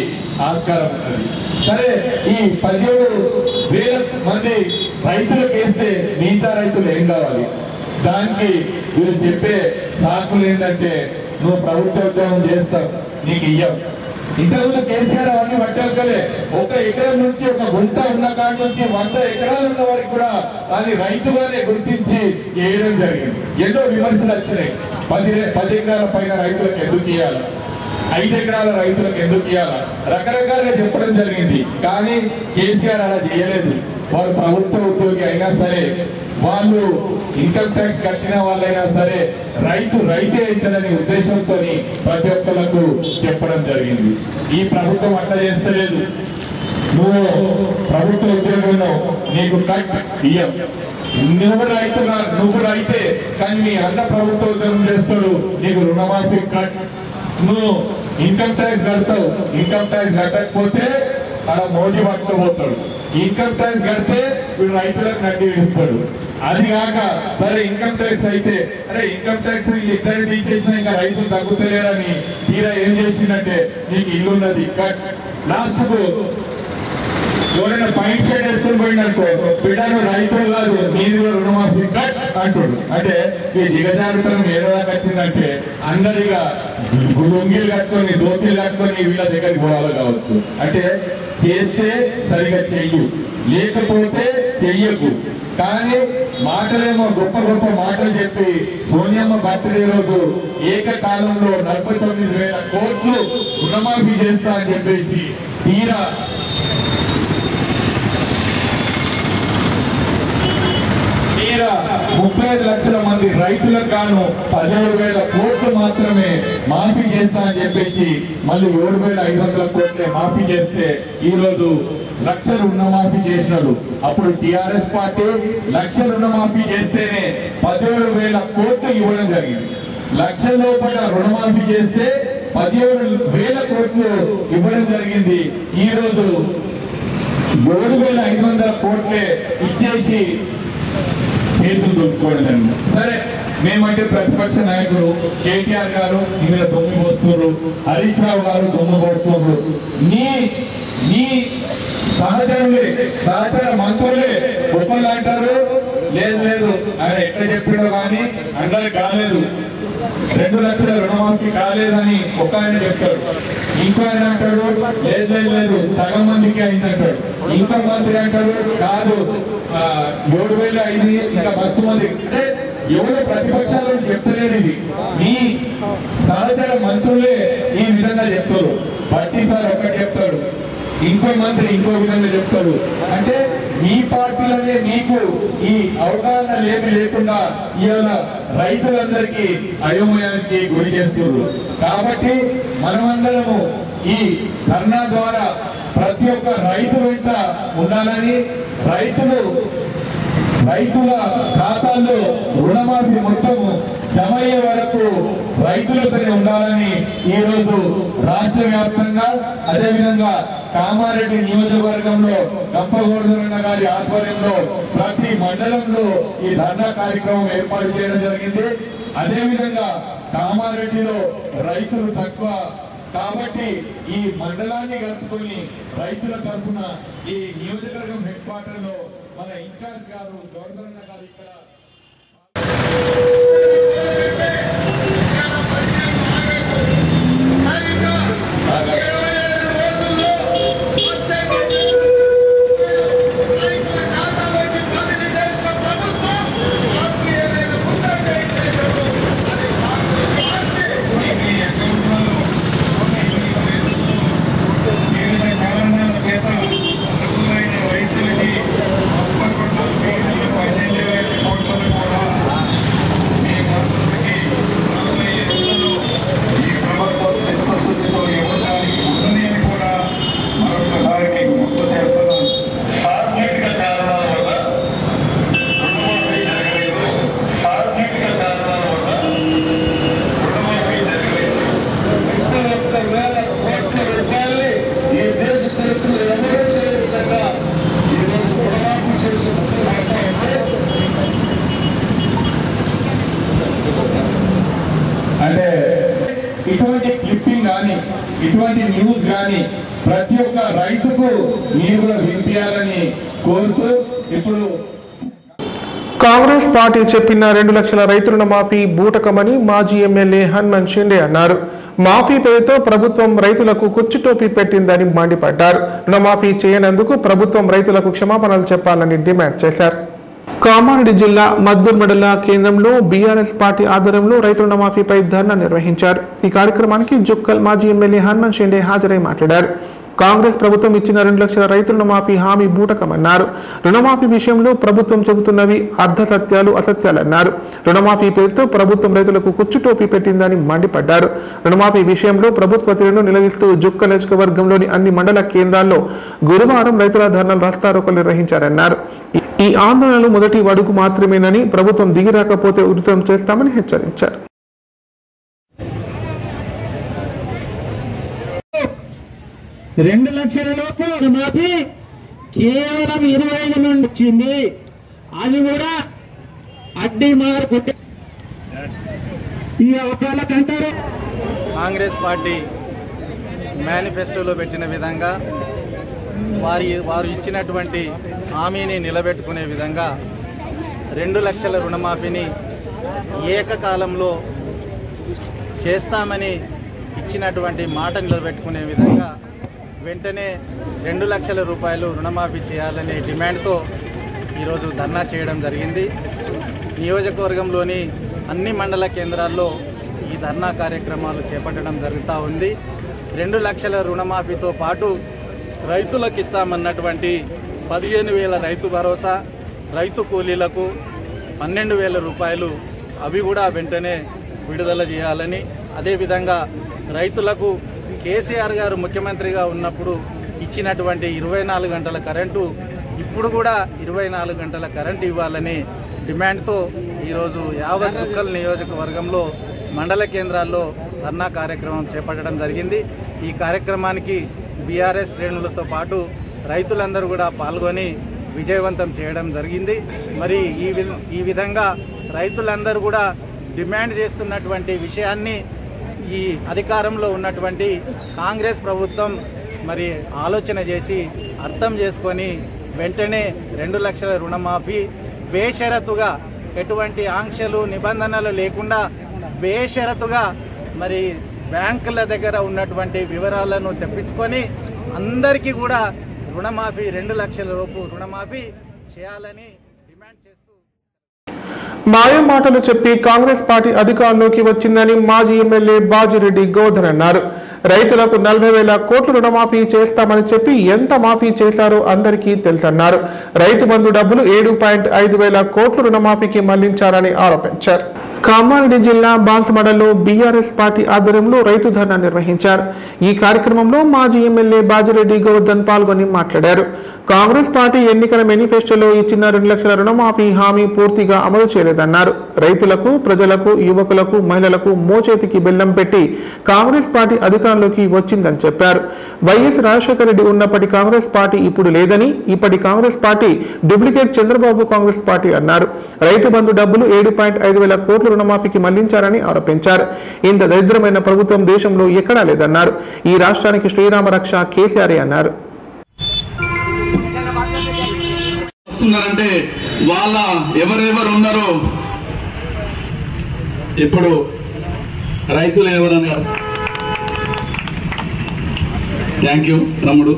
ఆస్కారం ఉన్నది. సరే, ఈ 17,000 మంది రైతులకు వేస్తే మిగతా రైతులు ఏం కావాలి? దానికి మీరు చెప్పే సాకులు ఏంటంటే నువ్వు ప్రభుత్వ ఉద్యోగం చేస్తావు, నీకు ఇయ్యం. ఇంతకుముందు కేసీఆర్ అవన్నీ పట్టేసుకోలే. 1 ఎకరం నుంచి ఒక గుంట ఉన్న కాడి నుంచి 100 ఎకరాలు ఉన్న వారికి కూడా దాన్ని రైతుగానే గుర్తించి వేయడం జరిగింది. ఎన్నో విమర్శలు వచ్చినాయి. 10 ఎకరాల పైన రైతులకు ఎందుకు ఇవ్వాలి, 5 ఎకరాల రైతులకు ఎందుకు ఇవ్వాలా, రకరకాలుగా చెప్పడం జరిగింది. కానీ కేసీఆర్ అలా చేయలేదు. వారు ప్రభుత్వ ఉద్యోగి అయినా సరే, వాళ్ళు ఇన్కమ్ ట్యాక్స్ కట్టిన వాళ్ళైనా సరే రైతే అవుతుందనే ఉద్దేశంతో ప్రతి ఒక్కరికి చెప్పడం జరిగింది. ఈ ప్రభుత్వం అట్లా చేస్తలేదు. నువ్వు ప్రభుత్వ ఉద్యోగంలో నీకు కట్ ఇయ్యం, నువ్వు రైతే కానీ నీ అన్న ప్రభుత్వ ఉద్యోగం చేస్తాడు, నీకు రుణమాఫీ కట్. నువ్వు ఇన్కమ్ ట్యాక్స్ కడతావు, ఇన్కమ్ ట్యాక్స్ కట్టకపోతే అలా మోడీ పట్టుకోబోతాడు. ఇన్కమ్ ట్యాక్స్ కడితే వీడు రైతులకు నడ్డి వేస్తాడు. అది కాక సరే ఇన్కమ్ ట్యాక్స్ అయితే అరే ఇన్కమ్ ట్యాక్స్ ఇద్దరు తీసేసినా ఇంకా రైతులు తగ్గుతలేరని తీరా ఏం చేసిందంటే నీకు ఇల్లు ఉన్నది కట్. లాస్ట్ కు ఎవరైనా పైన షర్ట్ వేసుకొని పోయిందనుకో బిడ్డను రైతులు కాదు నీది కూడా రుణమాఫీ కట్ అంటాడు. అంటే ఈ దిగజారుతనం ఏదైనా వచ్చిందంటే అందరిగా లొంగిలు కట్టుకొని దోతీలు కట్టుకొని వీళ్ళ దగ్గరికి పోవాలి కావచ్చు. అంటే చేస్తే సరిగా చెయ్యు, లేకపోతే చెయ్యకు. కానీ మాటలేమో గొప్ప గొప్ప మాటలు చెప్పి సోనియమ్మ బర్త్డే రోజు ఏకకాలంలో 49,000 కోట్లు రుణమాఫీ చేస్తా అని చెప్పేసి తీరా 35 లక్షల మంది రైతులకు గాను 17,000 కోట్లు మాత్రమే మాఫీ చేస్తా అని చెప్పేసి మళ్ళీ 7,500 కోట్లే మాఫీ చేస్తే ఈ రోజు లక్షలు రుణమాఫీ చేసినాడు. అప్పుడు టిఆర్ఎస్ పార్టీ లక్ష రుణమాఫీ చేస్తేనే 17,000 కోట్లు ఇవ్వడం జరిగింది. లక్షల లోపల రుణమాఫీ చేస్తే 17,000 కోట్లు ఇవ్వడం జరిగింది. ఈ రోజు 7,500 కోట్లే ఇచ్చేసి చేతులు దొరుకుకోవడం. సరే, మేమంటే ప్రతిపక్ష నాయకులు కేటీఆర్ గారు ఇందులో దొమ్మి పోస్తున్నారు, హరీష్ రావు గారు దొమ్మి పోస్తున్నారు, నీ సహచరులే సహచర మంత్రులే ఒప్పందం అంటారు. లేదు లేదు ఆయన ఎక్కడ చెప్పాడో కానీ అందరికి కాలేదు, 2 లక్షల రుణమాఫీ కాలేదని ఒక ఆయన చెప్తాడు. ఇంకో ఆయన అంటాడు లేదు లేదు లేదు సగం మందికి అయిందంటాడు. ఇంకో మంత్రి అంటాడు కాదు 7,005 ఇంకా 10 మంది. అంటే ఎవరో ప్రతిపక్షాలను చెప్తలేదు. ఇది మీ సహచర మంత్రులే ఈ విధంగా చెప్తారు. భట్టి సార్ ఒక్కటి చెప్తాడు, ఇంకో మంత్రి ఇంకో విధంగా చెప్తాడు. అంటే మీ పార్టీలోనే మీకు ఈ అవగాహన లేకుండా ఇవాళ రైతులందరికీ అయోమయానికి గురి చేస్తున్నారు. కాబట్టి మనమందరము ఈ ధర్నా ద్వారా ప్రతి ఒక్క రైతు వెంట ఉండాలని, రైతుల ఖాతాల్లో రుణమాఫీ మొత్తము జమ అయ్యే వరకు రైతులతోనే ఉండాలని ఈ రోజు రాష్ట్ర వ్యాప్తంగా అదేవిధంగా కామారెడ్డి నియోజకవర్గంలో గంపగోవర్ధన గారి ఆధ్వర్యంలో ప్రతి మండలంలో ఈ ధర్నా కార్యక్రమం ఏర్పాటు చేయడం జరిగింది. అదేవిధంగా కామారెడ్డిలో రైతులు తక్కువ కాబట్టి ఈ మండలాన్ని కలుపుకొని రైతుల తరఫున ఈ నియోజకవర్గం హెడ్ క్వార్టర్ లో మన ఇన్ఛార్జ్ గారు గవర్నర్ గారు ఇక్కడ అంటే ఇటువంటి క్లిప్పింగ్ కానీ ఇటువంటి న్యూస్ కానీ ప్రతి ఒక్క రైతుకు మీరు కూడా వినిపించాలని కోరుతూ ఇప్పుడు కాంగ్రెస్ పార్టీ చెప్పిన 2 లక్షల రైతు రుణమాఫీ బూటకమని మాజీ ఎమ్మెల్యే హనుమంత్ షిండే అన్నారు. మాఫీ పేరుతో ప్రభుత్వం రైతులకు కుర్చీటోపీ పెట్టిందని మండిపడ్డారు. రుణమాఫీ చేయనందుకు ప్రభుత్వం రైతులకు క్షమాపణలు చెప్పాలని డిమాండ్ చేశారు. కామారెడ్డి జిల్లా మద్దూర్ మండల కేంద్రంలో బీఆర్ఎస్ పార్టీ ఆధ్వర్యంలో రైతు రుణమాఫీపై ధర్నా నిర్వహించారు. ఈ కార్యక్రమానికి జుక్కల్ మాజీ ఎమ్మెల్యే హనుమంత్ షిండే హాజరై మాట్లాడారు. కాంగ్రెస్ ప్రభుత్వం ఇచ్చిన 2 లక్షల రైతు రుణమాఫీ హామీ బూటకమన్నారు. రుణమాఫీ విషయంలో ప్రభుత్వం చెబుతున్నవి అర్ధ సత్యాలు అసత్యాలన్నారు. రుణమాఫీ పేరుతో ప్రభుత్వం రైతులకు కుచ్చుటోపీ పెట్టిందని మండిపడ్డారు. రుణమాఫీ విషయంలో ప్రభుత్వ తీరును నిలదీస్తూ జుక్కల్ నియోజకవర్గంలోని అన్ని మండల కేంద్రాల్లో గురువారం రైతుల ధర్నాలు రాస్తారోకలు నిర్వహించారన్నారు. ఈ ఆందోళనలు మొదటి అడుగు మాత్రమేనని, ప్రభుత్వం దిగి రాకపోతే ఉధృతం చేస్తామని హెచ్చరించారు. 2 లక్షల లోపు మాఫీ కేవలం 25 నుండి వచ్చింది. అది కూడా అడ్డీ మార్పు. ఈ అవకాశాలంటారు కాంగ్రెస్ పార్టీ మేనిఫెస్టోలో పెట్టిన విధంగా వారు ఇచ్చినటువంటి హామీని నిలబెట్టుకునే విధంగా 2 లక్షల రుణమాఫీని ఏకకాలంలో చేస్తామని ఇచ్చినటువంటి మాట నిలబెట్టుకునే విధంగా వెంటనే 2 లక్షల రూపాయలు రుణమాఫీ చేయాలనే డిమాండ్తో ఈరోజు ధర్నా చేయడం జరిగింది. నియోజకవర్గంలోని అన్ని మండల కేంద్రాల్లో ఈ ధర్నా కార్యక్రమాలు చేపట్టడం జరుగుతూ ఉంది. 2 లక్షల రుణమాఫీతో పాటు రైతులకు ఇస్తామన్నటువంటి 15,000 రైతు భరోసా, రైతు కూలీలకు 12,000 రూపాయలు అవి కూడా వెంటనే విడుదల చేయాలని, అదేవిధంగా రైతులకు కేసీఆర్ గారు ముఖ్యమంత్రిగా ఉన్నప్పుడు ఇచ్చినటువంటి 24 గంటల కరెంటు ఇప్పుడు కూడా 24 గంటల కరెంటు ఇవ్వాలని డిమాండ్తో ఈరోజు యావత్ చుక్కల్ నియోజకవర్గంలో మండల కేంద్రాల్లో ధర్నా కార్యక్రమం చేపట్టడం జరిగింది. ఈ కార్యక్రమానికి బీఆర్ఎస్ శ్రేణులతో పాటు రైతులందరూ కూడా పాల్గొని విజయవంతం చేయడం జరిగింది. మరి ఈ విధంగా రైతులందరూ కూడా డిమాండ్ చేస్తున్నటువంటి విషయాన్ని ఈ అధికారంలో ఉన్నటువంటి కాంగ్రెస్ ప్రభుత్వం మరి ఆలోచన చేసి అర్థం చేసుకొని వెంటనే 2 లక్షల రుణమాఫీ బేషరతుగా, ఎటువంటి ఆంక్షలు నిబంధనలు లేకుండా బేషరతుగా మరి బ్యాంకుల దగ్గర ఉన్నటువంటి వివరాలను తెప్పించుకొని అందరికీ కూడా రుణమాఫీ 2 లక్షల రూపు రుణమాఫీ చేయాలని డిమాండ్ చేస్తూ మాయ మాటలు చెప్పి కాంగ్రెస్ పార్టీ అధికారంలోకి వచ్చిందని మాజీ ఎమ్మెల్యే బాజిరెడ్డి గోవర్ధన్ అన్నారు. రైతులకు 40,000 కోట్ల రుణమాఫీ చేస్తామని చెప్పి ఎంత మాఫీ చేశారో అందరికీ తెలుసన్నారు. రైతు బంధు డబ్బులు 7.5 కోట్ల రుణమాఫీకి మళ్లించారని ఆరోపించారు. కామారెడ్డి జిల్లా బాన్సుమడలో బీఆర్ఎస్ పార్టీ ఆధ్వర్యంలో రైతు ధర్నా నిర్వహించారు. ఈ కార్యక్రమంలో మాజీ ఎమ్మెల్యే బాజిరెడ్డి గోవర్ధన్ పాల్గొని మాట్లాడారు. కాంగ్రెస్ పార్టీ ఎన్నికల మేనిఫెస్టోలో ఇచ్చిన 2 లక్షల రుణమాఫీ హామీ పూర్తిగా అమలు చేయలేదన్నారు. రైతులకు, ప్రజలకు, యువకులకు, మహిళలకు మోచేతికి బెల్లం పెట్టి కాంగ్రెస్ పార్టీ అధికారంలోకి వచ్చిందని చెప్పారు. వైఎస్ రాజశేఖర రెడ్డి ఉన్నప్పటి కాంగ్రెస్ పార్టీ ఇప్పుడు లేదని, ఇప్పటి Congress party duplicate Chandrababu Congress party అన్నారు. రైతు బంధు డబ్బులు 7.5 కోట్ల రుణమాఫీకి మళ్లించారని ఆరోపించారు. ఇంత దరిద్రమైన ప్రభుత్వం దేశంలో ఎక్కడా లేదన్నారు. ఈ రాష్ట్రానికి శ్రీరామ రక్ష కేసీఆర్ అన్నారు. అంటే వాళ్ళ ఎవరెవరు ఉన్నారో ఇప్పుడు రైతులు ఎవరన్నారు. థ్యాంక్ యూ తమ్ముడు.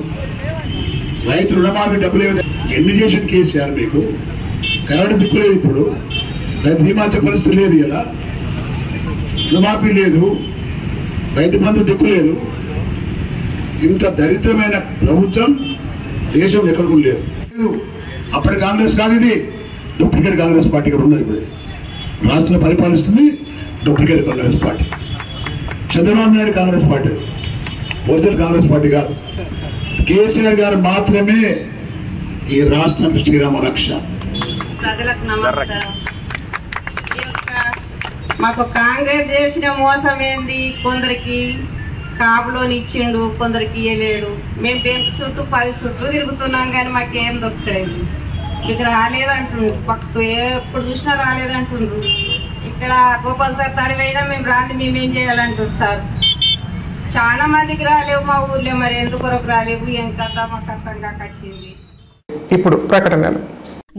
రైతు రుణమాఫీ డబ్బులు ఎన్ని చేసిన కేసీఆర్ మీకు కరెంటు దిక్కులేదు, ఇప్పుడు రైతు బీమా పరిస్థితి లేదు, ఇలా రుణమాఫీ లేదు, రైతు బంధు దిక్కు లేదు. ఇంత దరిద్రమైన ప్రభుత్వం దేశం ఎక్కడికి లేదు. అప్పటి కాంగ్రెస్ కాదు, ఇది డూప్లికేట్ కాంగ్రెస్ పార్టీ ఇక్కడ ఉన్నది. ఇప్పుడు రాష్ట్రంలో పరిపాలిస్తుంది duplicate Congress party. Chandrababu Naidu Congress party, original Congress party కాదు. కేసీఆర్ గారు మాత్రమే ఈ రాష్ట్రానికి శ్రీరామ రక్ష. ప్రజలకు నమస్కారం. మాకు కాంగ్రెస్ చేసిన మోసం ఏంది? కొందరికి కాపులోని ఇచ్చిండు, కొందరికి ఇయ్యలేడు. మేము బెంకు చుట్టూ 10 చుట్టూ తిరుగుతున్నాం కానీ మాకేం దొరుకుతుంది. ఇక్కడ రాలేదంటుండ్రు, పక్కతో ఎప్పుడు చూసినా రాలేదంటుండ్రు. ఇక్కడ గోపాల్ సార్ తడివేయడం మేము రాంది మేమేం చేయాలంటుండ్రు సార్. చాలా మందికి రాలేవు మా ఊర్లో, మరి ఎందుకొరకు రాలేవు ఏం కథ మాకు అర్థం కాక వచ్చింది. ఇప్పుడు ప్రకటనలు.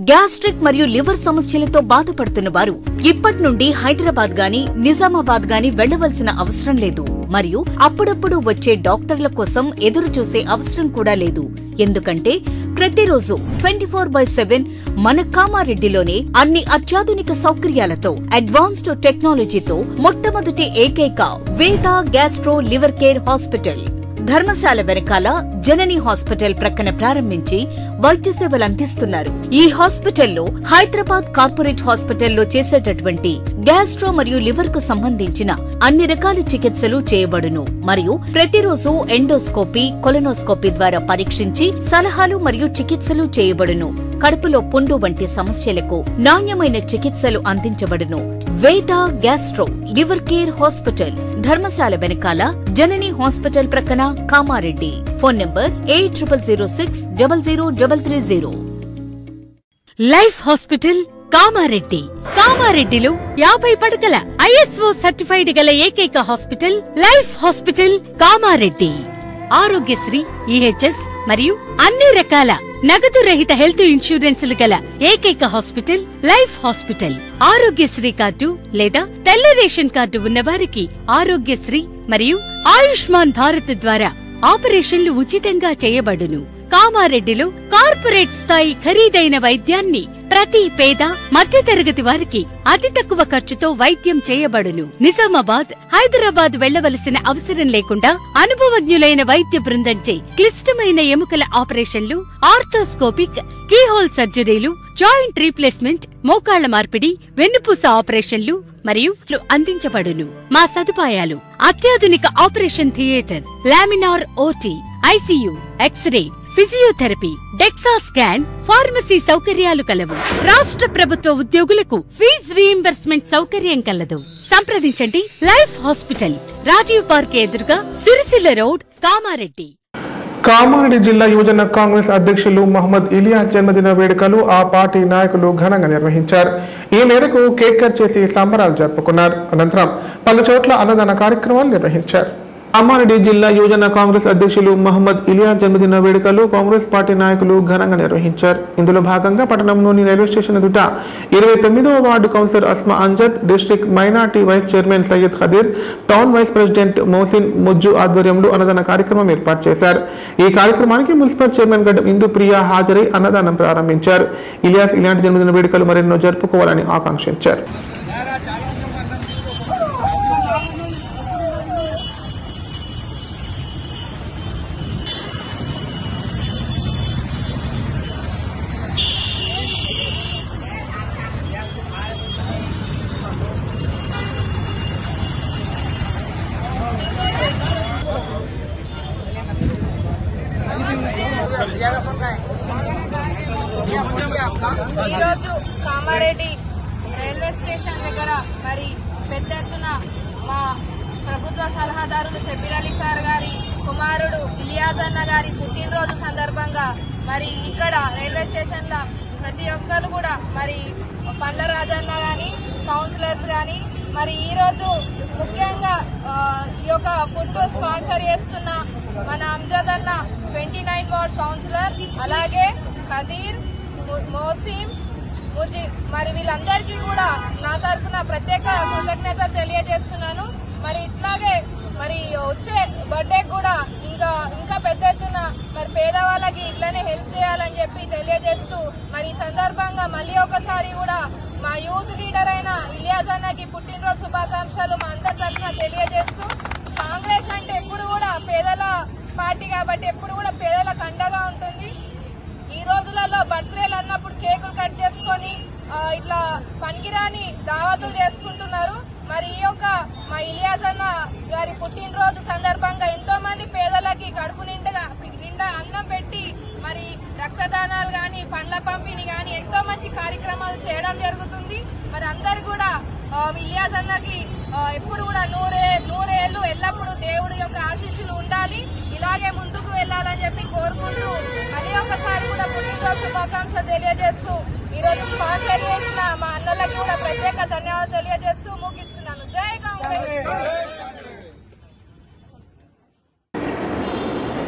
గ్యాస్ట్రిక్ మరియు లివర్ సమస్యలతో బాధపడుతున్న వారు ఇప్పటి నుండి హైదరాబాద్ గాని నిజామాబాద్ గాని వెళ్లవలసిన అవసరం లేదు. మరియు అప్పుడప్పుడు వచ్చే డాక్టర్ల కోసం ఎదురు చూసే అవసరం కూడా లేదు. ఎందుకంటే ప్రతిరోజు 24/7 మన కామారెడ్డిలోనే అన్ని అత్యాధునిక సౌకర్యాలతో, అడ్వాన్స్డ్ టెక్నాలజీతో మొట్టమొదటి ఏకైక వేద gastro liver care hospital Dharamshala వెనకాల జనని హాస్పిటల్ ప్రక్కన ప్రారంభించి వైద్య సేవలు అందిస్తున్నారు. ఈ హాస్పిటల్లో హైదరాబాద్ కార్పొరేట్ హాస్పిటల్లో చేసేటటువంటి గ్యాస్ట్రో మరియు లివర్ కు సంబంధించిన అన్ని రకాల చికిత్సలు చేయబడును. మరియు ప్రతిరోజు ఎండోస్కోపీ, కొలనోస్కోపీ ద్వారా పరీక్షించి సలహాలు మరియు చికిత్సలు చేయబడును. కడుపులో పుండు వంటి సమస్యలకు నాణ్యమైన చికిత్సలు అందించబడును. వేద gastro liver care hospital Dharamshala వెనకాల జనని హాస్పిటల్ ప్రక్కన Kamareddy. Phone number 8006000330. Life hospital Kamareddy. కామారెడ్డిలో 50 పడకల ISO సర్టిఫైడ్ గల ఏకైక hospital life hospital Kamareddy. Aarogyasri, EHS మరియు అన్ని రకాల నగదు రహిత హెల్త్ ఇన్సూరెన్సులు గల ఏకైక hospital life hospital. Aarogyasri card లేదా తెల్ల రేషన్ కార్డు ఉన్నవారికి ఆరోగ్యశ్రీ మరియు ఆయుష్మాన్ భారత్ ద్వారా ఆపరేషన్లు ఉచితంగా చేయబడును. కామారెడ్డిలో కార్పొరేట్ స్థాయి ఖరీదైన వైద్యాన్ని ప్రతి పేద మధ్యతరగతి వారికి అతి తక్కువ ఖర్చుతో వైద్యం చేయబడును. నిజామాబాద్, హైదరాబాద్ వెళ్లవలసిన అవసరం లేకుండా అనుభవజ్ఞులైన వైద్య బృందంచే క్లిష్టమైన ఎముకల ఆపరేషన్లు, ఆర్థోస్కోపిక్, కీహోల్ సర్జరీలు, జాయింట్ రీప్లేస్మెంట్, మోకాళ్ల మార్పిడి, వెన్నుపూస ఆపరేషన్లు మరియు అందించబడును. మా సదుపాయాలు: అత్యాధునిక operation theatre, laminar OT, ICU, X-ray, physiotherapy, DEXA scan, pharmacy సౌకర్యాలు కలవు. రాష్ట్ర ప్రభుత్వ ఉద్యోగులకు ఫీజు రీయింబర్స్మెంట్ సౌకర్యం కలదు. సంప్రదించండి లైఫ్ హాస్పిటల్, రాజీవ్ పార్క్ ఎదురుగా, సిరిసిల్ల రోడ్, కామారెడ్డి. కామారెడ్డి జిల్లా యువజన కాంగ్రెస్ అధ్యక్షులు మహమ్మద్ ఇలియాస్ జన్మదిన వేడుకలు ఆ పార్టీ నాయకులు ఘనంగా నిర్వహించారు. ఈ మేరకు కేక్ కట్ చేసి సంబరాలు జరుపుకున్నారు. అనంతరం పలు చోట్ల అన్నదాన కార్యక్రమాలు నిర్వహించారు. కామారెడ్డి జిల్లా యువజన కాంగ్రెస్ అధ్యక్షులు మహమ్మద్ ఇలియాస్ జన్మదిన వేడుకలు కాంగ్రెస్ పార్టీ నాయకులు ఘనంగా నిర్వహించారు. ఇందులో భాగంగా పట్టణంలోని రైల్వే స్టేషన్ ఎదుట 29వ ward councillor Asma Anjad, district minority vice chairman Syed Khadeer, town vice president Mohsin Mujju ఆధ్వర్యంలో అన్నదాన కార్యక్రమం ఏర్పాటు చేశారు. ఈ కార్యక్రమానికి మున్సిపల్ చైర్మన్ గడ్డం ఇందు ప్రియా హాజరై అన్నదానం ప్రారంభించారు. ఇలియాస్ ఇలాంటి జన్మదిన వేడుకలు మరెన్నో జరుపుకోవాలని ఆకాంక్షించారు. ఈరోజు కామారెడ్డి రైల్వే స్టేషన్ దగ్గర మరి పెద్ద ఎత్తున మా ప్రభుత్వ సలహాదారులు షబీర్ అలీ సార్ గారి కుమారుడు ఇలియాస్ అన్న గారి పుట్టినరోజు సందర్భంగా మరి ఇక్కడ రైల్వే స్టేషన్ లో ప్రతి ఒక్కరు కూడా మరి పండ్ల రాజన్న గాని, కౌన్సిలర్స్ గాని మరి ఈ రోజు ముఖ్యంగా ఈ యొక్క ఫుడ్ స్పాన్సర్ చేస్తున్న మన అంజద్ అన్న 29 వార్డ్ కౌన్సిలర్, అలాగే ఖదీర్, మోసిన్, ముజీబ్ మరి వీళ్ళందరికీ కూడా నా తరఫున ప్రత్యేక కృతజ్ఞతలు తెలియజేస్తున్నాను. మరి ఇట్లాగే మరి వచ్చే బర్త్డే కూడా ఇంకా పెద్ద ఎత్తున మరి పేదవాళ్ళకి ఇట్లానే హెల్ప్ చేయాలని చెప్పి తెలియజేస్తూ మరి ఈ సందర్భంగా మళ్ళీ ఒకసారి కూడా మా యూత్ లీడర్ అయిన ఇలియాస్ అన్నకి పుట్టినరోజు శుభాకాంక్షలు మా అందరి తరఫున తెలియజేస్తూ, కాంగ్రెస్ అంటే ఎప్పుడు కూడా పేదల పార్టీ కాబట్టి ఎప్పుడు కూడా పేదలకు అండగా ఉంటుంది. ఈ రోజులలో బర్త్డేలు అన్నప్పుడు కేకులు కట్ చేసుకొని ఇట్లా పనికిరాని దావతులు చేసుకుంటున్నారు. మరి ఈ యొక్క మా ఇలియాస్ అన్న గారి పుట్టినరోజు సందర్భంగా ఎంతో మంది పేదలకి కడుపు నిండా అన్నం పెట్టి మరి రక్తదానాలు గాని, పండ్ల పంపిణీ గాని ఎంతో మంచి కార్యక్రమాలు చేయడం జరుగుతుంది. మరి అందరు కూడా ఇలియాస్ అన్నకి ఎప్పుడు కూడా నూరేళ్లు ఎల్లప్పుడూ దేవుడి యొక్క ఆశీస్సులు ఉండాలి, ఇలాగే ముందుకు వెళ్లాలని చెప్పి కోరుకుంటూ మళ్ళీ ఒకసారి కూడా పుట్టినరోజు శుభాకాంక్షలు తెలియజేస్తూ ఈరోజు స్పాన్సర్ చేసిన మా అన్నలకి కూడా ప్రత్యేక ధన్యవాదాలు తెలియజేస్తూ ముగిస్తున్నాను. జై కాంగ్రెస్.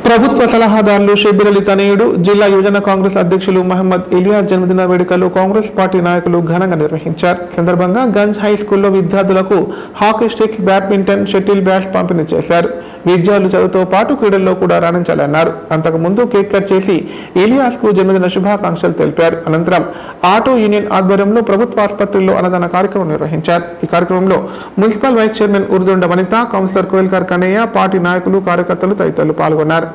ప్రభుత్వ సలహాదారులు షబీర్ అలీ తనయుడు జిల్లా యువజన కాంగ్రెస్ అధ్యక్షులు మహమ్మద్ ఇలియాస్ జన్మదిన వేడుకలు కాంగ్రెస్ పార్టీ నాయకులు ఘనంగా నిర్వహించారు. సందర్భంగా గంజ్ హై స్కూల్లో విద్యార్థులకు hockey sticks, badminton, shuttle bats పంపిణీ చేశారు. విద్యార్థులు చదువుతో పాటు క్రీడల్లో కూడా రాణించాలన్నారు. అంతకుముందు కేక్ కట్ చేసి ఇలియాస్ కు జన్మదిన శుభాకాంక్షలు తెలిపారు. అనంతరం ఆటో యూనియన్ ఆధ్వర్యంలో ప్రభుత్వ ఆసుపత్రిలో అన్నదాన కార్యక్రమం నిర్వహించారు. ఈ కార్యక్రమంలో municipal vice chairman Urdonda Vanitha, councillor Koyalkar Kannaiah, party నాయకులు, కార్యకర్తలు తదితరులు పాల్గొన్నారు.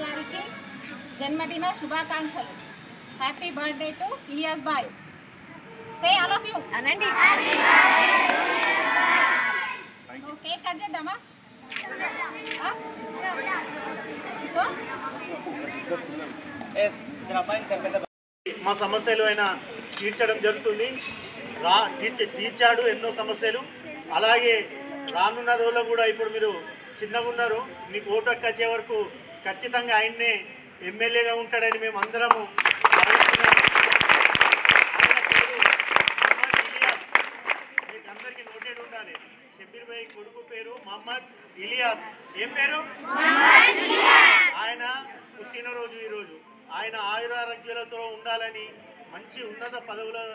గారికి జన్మదిన శుభాకాంక్షలు. హ్యాపీ బర్త్డే టు ఇలియాస్ బాయ్. సే ఆల్ ఆఫ్ యూ అనండి. కేక్ కట్ చేద్దామా? సో మా సమస్యలు ఆయన తీర్చడం జరుగుతుంది. తీర్చాడు ఎన్నో సమస్యలు. అలాగే రానున్న రోజుల్లో కూడా ఇప్పుడు మీరు చిన్నగా ఉన్నారు, మీకు ఓటు హక్కు వచ్చే వరకు ఖచ్చితంగా ఆయన్నే ఎమ్మెల్యేగా ఉంటాడని మేము అందరము మీకు అందరికీ నోటెడ్ ఉండాలి. షబ్బీర్ భాయ్ కొడుకు పేరు మహమ్మద్ ఇలియాస్. ఏం పేరు? ఆయన పుట్టినరోజు ఈరోజు. ఆయన ఆయురారోగ్యాలతో ఉండాలని, మంచి ఉన్నత పదవులు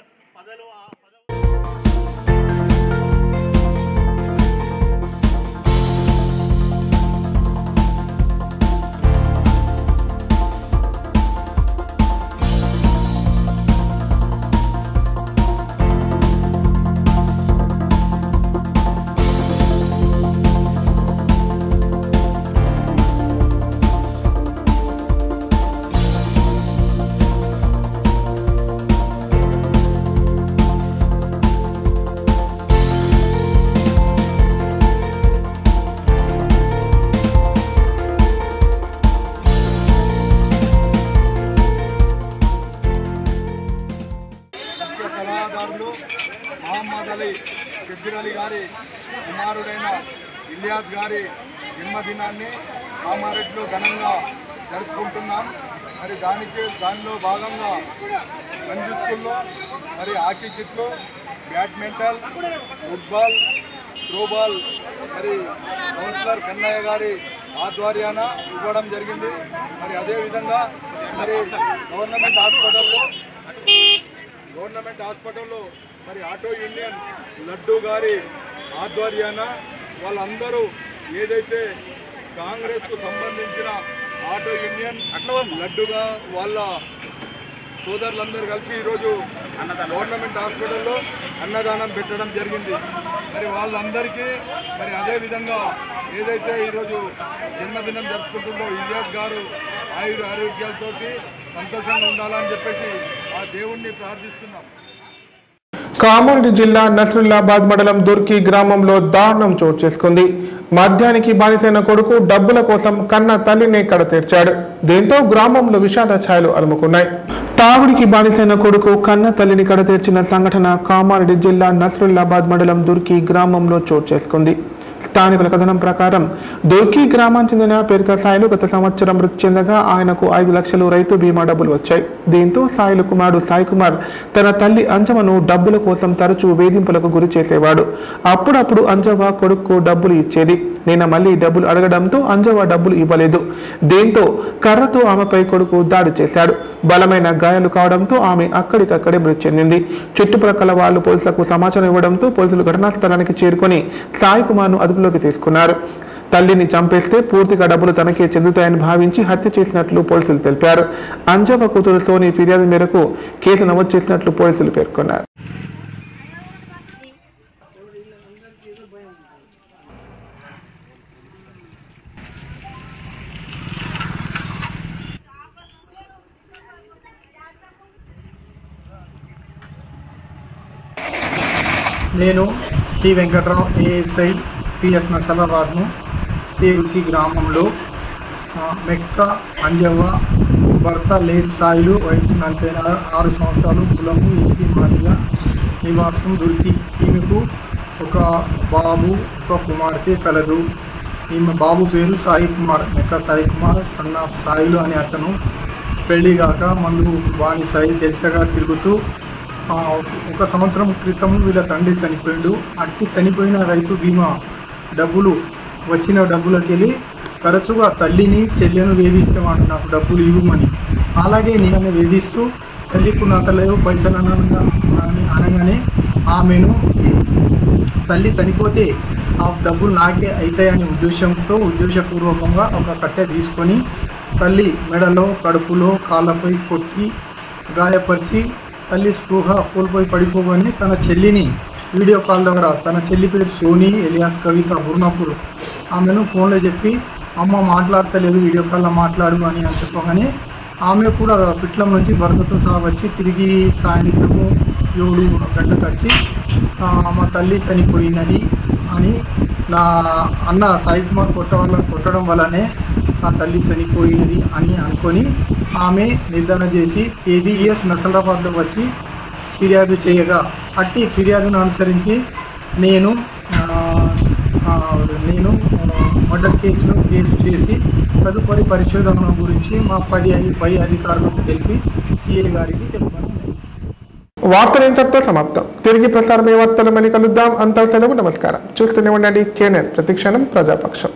మహమ్మద్ అలీ షబ్బీర్ అలీ గారి కుమారుడైన ఇలియాస్ గారి జన్మదినాన్ని కామారెడ్డిలో ఘనంగా జరుపుకుంటున్నాం. మరి దానిలో భాగంగా రంజీ స్కూల్లో మరి హాకీ కిట్లు, బ్యాడ్మింటన్, ఫుట్బాల్, త్రోబాల్ మరి కౌన్సిలర్ కన్నయ్య గారి ఆధ్వర్యాన ఇవ్వడం జరిగింది. మరి అదేవిధంగా మరి గవర్నమెంట్ హాస్పిటల్లో మరి ఆటో యూనియన్ లడ్డు గారి ఆధ్వర్యాన వాళ్ళందరూ ఏదైతే కాంగ్రెస్కు సంబంధించిన ఆటో యూనియన్ లడ్డుగా వాళ్ళ సోదరులందరూ కలిసి ఈరోజు గవర్నమెంట్ హాస్పిటల్లో అన్నదానం పెట్టడం జరిగింది. మరి వాళ్ళందరికీ మరి అదేవిధంగా ఏదైతే ఈరోజు జన్మదినం జరుపుకుంటుందో ఇలియాస్ గారు ఆరోగ్యాలతో సంతోషంగా ఉండాలని చెప్పేసి ఆ దేవుణ్ణి ప్రార్థిస్తున్నాం. కామారెడ్డి జిల్లా నస్రుల్లాబాద్ మండలం దుర్కి గ్రామంలో దారుణం చోటు చేసుకుంది. మద్యానికి బానిసైన కొడుకు డబ్బుల కోసం కన్న తల్లినే కడతీర్చాడు. దీంతో గ్రామంలో విషాద ఛాయలు అలుముకున్నాయి. తాగుడికి బానిసైన కొడుకు కన్న తల్లిని కడతీర్చిన సంఘటన కామారెడ్డి జిల్లా నస్రుల్లాబాద్ మండలం దుర్కి గ్రామంలో చోటు చేసుకుంది. స్థానికుల కథనం ప్రకారం దుర్కి గ్రామానికి చెందిన పెరిక సాయిలు గత సంవత్సరం మృతి చెందగా ఆయనకు 5 లక్షలు రైతు బీమా డబ్బులు వచ్చాయి. దీంతో సాయిలు కుమారుడు సాయి కుమార్ తన తల్లి అంజవను డబ్బుల కోసం తరచూ వేధింపులకు గురి చేసేవాడు. అప్పుడప్పుడు అంజవ కొడుకు డబ్బులు ఇచ్చేది. నిన్న మళ్ళీ డబ్బులు అడగడంతో అంజవ డబ్బులు ఇవ్వలేదు. దీంతో కర్రతో ఆమెపై కొడుకు దాడి చేశాడు. బలమైన గాయాలు కావడంతో ఆమె అక్కడికక్కడే మృతి చెందింది. చుట్టుప్రక్కల వాళ్ళు పోలీసులకు సమాచారం ఇవ్వడంతో పోలీసులు ఘటనా స్థలానికి చేరుకొని సాయి కుమార్ను అదుపులోకి తీసుకున్నారు. తల్లిని చంపేస్తే పూర్తిగా డబ్బులు తనకే చెందుతాయని భావించి హత్య చేసినట్లు పోలీసులు తెలిపారు. అంజవ కూతురు సోని ఫిర్యాదు మేరకు కేసు నమోదు చేసినట్లు పోలీసులు పేర్కొన్నారు. నేను టి వెంకట్రావు ఏఎస్ఐ పిఎస్ నసలాబాద్ను. ఈ దుర్కి గ్రామంలో మెక్క అంజవ్వ భర్త లేట్ సాయిలు, వయసు 46 సంవత్సరాలు, కులము ఎస్సీ మాదిగా, నివాసం దుర్కి. ఈమెకు ఒక బాబు, ఒక కుమార్తె కలదు. ఈమె బాబు పేరు సాయి కుమార్, మెక్క సాయి కుమార్, సన్ ఆఫ్ సాయిలు అనే అతను. పెళ్లిగాక మందు బానిసాయి చెల్సగా తిరుగుతూ 1 సంవత్సరం క్రితం వీళ్ళ తండ్రి చనిపోయాడు. అట్టి చనిపోయిన రైతు బీమా డబ్బులు వచ్చిన డబ్బులకెళ్ళి తరచుగా తల్లిని చెల్లెను వేధిస్తామని నాకు డబ్బులు ఇవ్వమని, అలాగే నేను వేధిస్తూ తల్లికు నాకు లేవు పైసలు అనగానే ఆమెను తల్లి చనిపోతే ఆ డబ్బులు నాకే అవుతాయనే ఉద్దేశపూర్వకంగా ఒక కట్టె తీసుకొని తల్లి మెడలో, కడుపులో, కాళ్ళపై కొట్టి గాయపరిచి తల్లి స్పృహ కోల్పోయి పడిపోగానే తన చెల్లిని వీడియో కాల్ ద్వారా, తన చెల్లి పేరు సోని ఎలియాస్ కవిత బుర్నాపూర్, ఆమెను ఫోన్లో చెప్పి అమ్మ మాట్లాడతలేదు, వీడియో కాల్లో మాట్లాడు అని చెప్పగానే ఆమె కూడా పిట్లం నుంచి భర్తతో సహా వచ్చి తిరిగి సాయంత్రము 7 గంటలకు వచ్చి మా తల్లి చనిపోయినది అని నా అన్న సాయి కుమార్ కొట్టడం వల్లనే నా తల్లి చనిపోయినది అని అనుకొని ఆమె నిర్ధారణ చేసి ADES నసలాబాద్లో వచ్చి ఫిర్యాదు చేయగా అట్టి ఫిర్యాదును అనుసరించి నేను మర్డర్ కేసు చేసి తదుపరి పరిశోధన గురించి మా పై అధికారులకు తెలిపి CA గారికి తెలిపాను. వార్తలు ఇంతటితో సమాప్తం. తిరిగి ప్రసారమయ్యే వార్తలు మళ్ళీ కలుద్దాం. అంతా సెలవు. నమస్కారం. చూస్తూనే ఉండండి KNN, ప్రతిక్షణం ప్రజాపక్షం.